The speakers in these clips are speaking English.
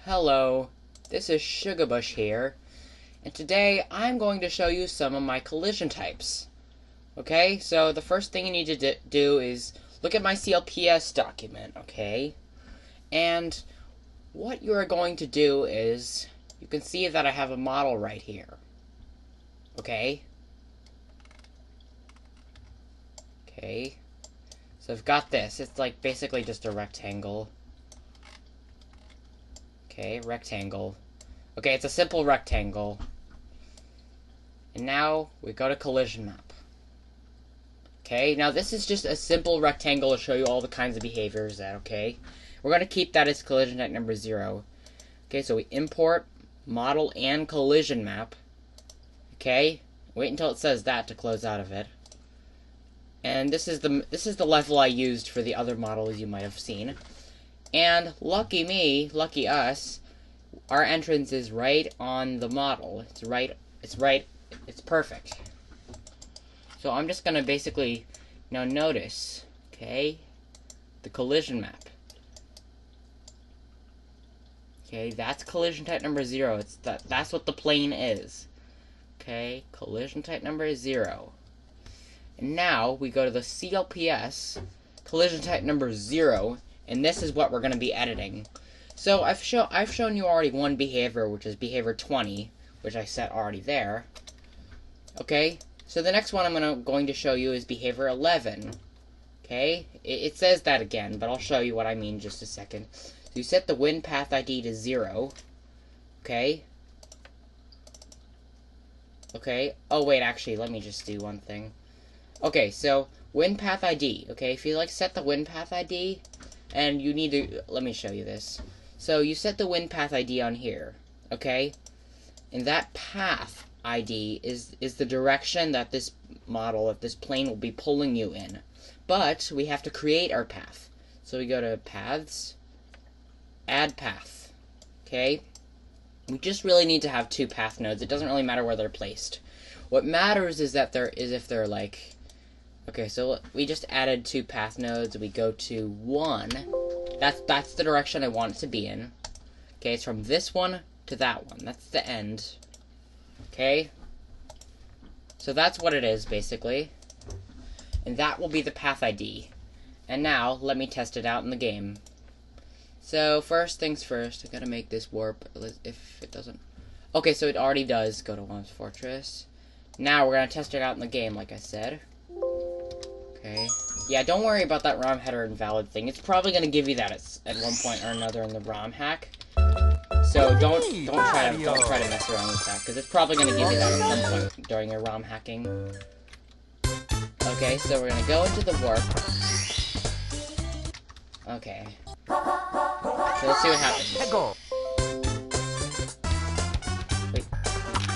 Hello, this is Sugarbush here, and today I'm going to show you some of my collision types. Okay, so the first thing you need to do is look at my CLPS document, okay? And what you are going to do is, you can see that I have a model right here. Okay? Okay. So I've got this. It's like basically just a rectangle. Okay, rectangle. Okay, it's a simple rectangle. And now we go to collision map. Okay, now this is just a simple rectangle to show you all the kinds of behaviors that, okay? We're going to keep that as collision type number 0. Okay, so we import model and collision map. Okay, wait until it says that to close out of it. And this is the level I used for the other models you might have seen. And lucky me, lucky us, our entrance is right on the model. It's perfect. So I'm just gonna basically now notice, okay, the collision map. Okay, that's collision type number 0. That's what the plane is. Okay, collision type number 0. And now we go to the CLPS collision type number 0, and this is what we're going to be editing. So I've shown you already one behavior, which is behavior 20, which I set already there. Okay, so the next one I'm going to show you is behavior 11. Okay, it says that again, but I'll show you what I mean in just a second. So you set the wind path ID to 0. Okay. Okay. Oh wait, actually, let me just do one thing. Okay, so wind path ID. Okay, if you set the wind path ID, and you need to, let me show you this. So you set the wind path ID on here. Okay, and that path ID is the direction that this model, that this plane will be pulling you in. But we have to create our path. So we go to paths, add path. Okay, we just really need to have 2 path nodes. It doesn't really matter where they're placed. What matters is that if they're like. Okay, so we just added 2 path nodes. We go to 1. That's the direction I want it to be in. Okay, it's from this one to that one. That's the end. Okay? So that's what it is, basically. And that will be the path ID. And now, let me test it out in the game. So, first things first, I gotta make this warp, if it doesn't. Okay, so it already does go to One's Fortress. Now, we're gonna test it out in the game, like I said. Okay. Yeah, don't worry about that ROM header invalid thing. It's probably gonna give you that at one point or another in the ROM hack. So don't try to mess around with that, because it's probably gonna give you that at some point during your ROM hacking. Okay, so we're gonna go into the warp. Okay. So let's see what happens.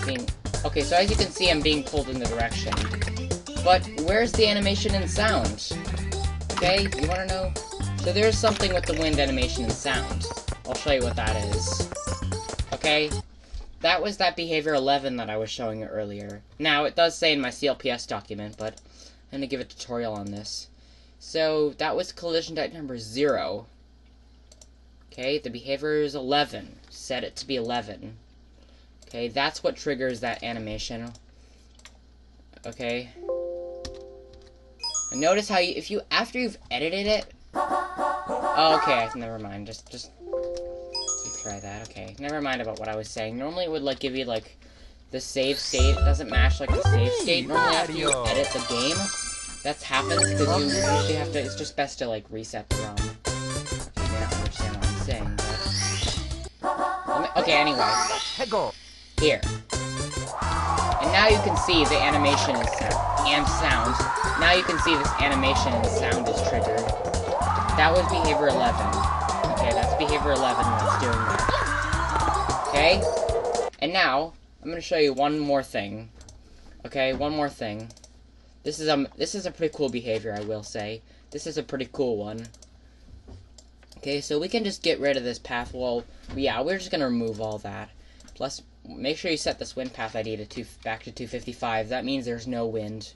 Wait. Okay, so as you can see, I'm being pulled in the direction. But where's the animation and sound? Okay, you wanna know? So there's something with the wind animation and sound. I'll show you what that is. Okay, that was that behavior 11 that I was showing you earlier. Now, it does say in my CLPS document, but I'm gonna give a tutorial on this. So, that was collision type number 0. Okay, the behavior is 11. Set it to be 11. Okay, that's what triggers that animation. Okay. And notice how after you've edited it. Oh, okay, never mind. Just try that. Okay, never mind about what I was saying. Normally it would give you the save state. It doesn't match the save state. Normally after you edit the game, that happens because you usually have to. It's just best to reset the ROM. Okay, you may not understand what I'm saying, but okay. Anyway, here. And now you can see the animation and sound. Now you can see this animation and sound is triggered. That was behavior 11. Okay, that's behavior 11 that's doing that. Okay? And now, I'm going to show you one more thing. Okay, one more thing. This is a pretty cool behavior, I will say. This is a pretty cool one. Okay, so we can just get rid of this path. Well, yeah, we're just going to remove all that. Plus, make sure you set this wind path ID back to 255. That means there's no wind.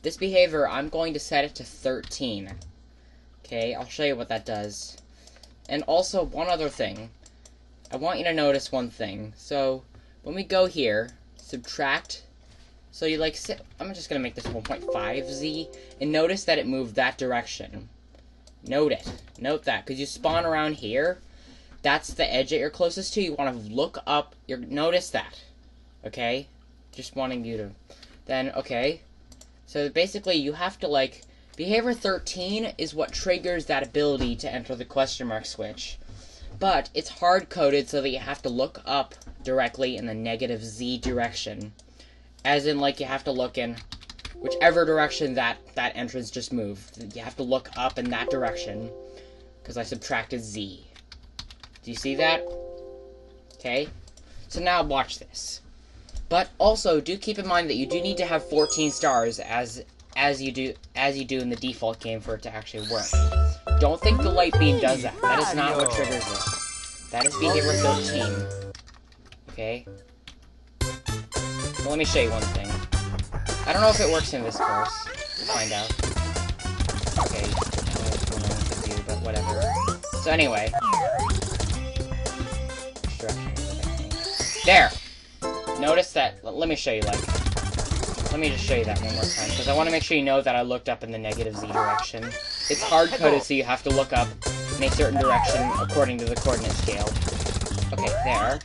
This behavior, I'm going to set it to 13. Okay, I'll show you what that does. And also, one other thing. I want you to notice one thing. So, when we go here, subtract. So you like, I'm just going to make this 1.5z, and notice that it moved that direction. Note it. Note that, because you spawn around here. That's the edge that you're closest to. You want to look up. Notice that. Okay? Just wanting you to. Then, okay. So basically, you have to, like, behavior 13 is what triggers that ability to enter the question mark switch. But it's hard-coded so that you have to look up directly in the negative z direction. As in, like, you have to look in whichever direction that entrance just moved. You have to look up in that direction. Because I subtracted z. Do you see that? Okay. So now watch this. But also, do keep in mind that you do need to have 14 stars as you do in the default game for it to actually work. Don't think the light beam does that. That is not what triggers it. That is behavior 13. Okay? So let me show you one thing. I don't know if it works in this course. We'll find out. Okay, I don't know what to do, but whatever. So anyway. There! Notice that, let me show you, like, let me just show you that one more time, because I want to make sure you know that I looked up in the negative z direction. It's hard-coded, so you have to look up in a certain direction according to the coordinate scale. Okay, there.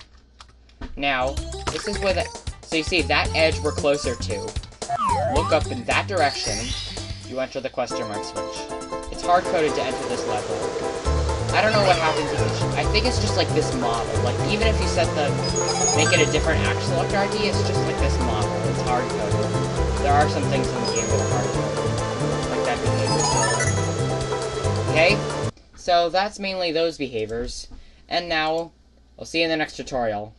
Now, this is where so you see, that edge we're closer to. Look up in that direction, you enter the question mark switch. It's hard-coded to enter this level. I don't know what happens I think it's just like this model. Like, even if you make it a different act selector ID, it's just like this model. It's hard-coded. There are some things in the game that are hard-coded. Like that behavior. Okay? So, that's mainly those behaviors. And now, I'll see you in the next tutorial.